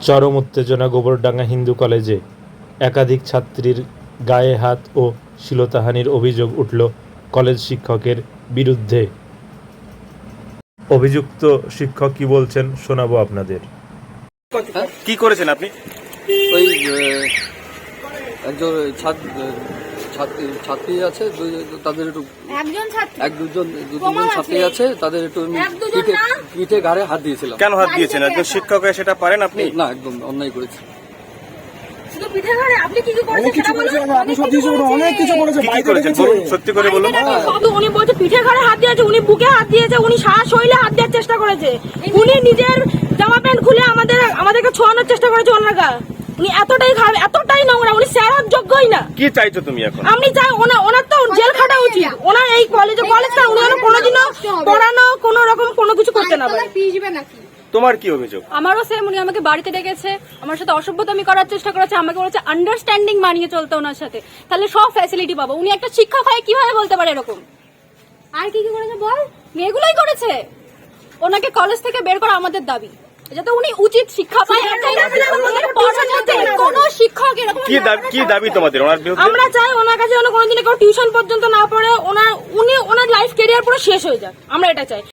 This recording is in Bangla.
চরম উত্তেজনা গোবরডাঙ্গা হিন্দু কলেজে। একাধিক ছাত্রীর গায়ে হাত ও শ্লীলতাহানির অভিযোগ উঠল কলেজ শিক্ষকের বিরুদ্ধে। অভিযুক্ত শিক্ষক কি বলছেন শোনাবো আপনাদের। কি করেছেন আপনি? ওই একজন ছাত্রী আছে, তাদের একটু দুজন ছাত্রী আছে, তাদের একটু পিঠে ঘাড়ে হাত দিয়েছিলাম। কেন হাত দিয়েছেন? একজন শিক্ষক হয়ে সেটা পারেন আপনি? না, একদম অন্যায় করেছি। সত্যি করে বলুন। উনি বলছে পিঠে ঘাড়ে হাত দিয়েছে, উনি বুকে হাত দিয়েছে, উনি সারা শরীরে হাত দেওয়ার চেষ্টা করেছে, উনি নিজের জামা প্যান্ট খুলে আমাদেরকে ছোঁয়ানোর চেষ্টা করেছে ওনার গা। উনি এতটাই নোংরা, উনি স্যার হওয়ার যোগ্যই না। কি চাইছো তুমি এখন? আমি চাই ওনার তো জেল খাটা উচিত। ওনার এই কলেজ উনি কোনোদিনও পড়ানো কোনো রকম কোনো কিছু করতে না পারে। তোমার কি অভিযোগ? আমারও সেম, উনি আমাকে বাড়িতে ডেকেছে, আমার সাথে অসভ্যতামি করার চেষ্টা করেছে, আমাকে বলেছে আন্ডারস্ট্যান্ডিং মানিয়ে চলতে ওনার সাথে, তাহলে সব ফ্যাসিলিটি পাবো। উনি একটা শিক্ষক হয়ে কিভাবে বলতে পারে এরকম? আর কি কি করেছে বল? এগুলোই করেছে। ওনাকে কলেজ থেকে বের করা আমাদের দাবি, যাতে উনি উচিত শিক্ষা পায়। কোনো শিক্ষক এরকম কি দাবি তোমাদের ওনার বিরুদ্ধে? আমরা চাই ওনার কাছে কোনোদিন কেউ টিউশন পর্যন্ত না পড়ে, ওনার লাইফ ক্যারিয়ার পুরো শেষ হয়ে যাক, আমরা এটা চাই।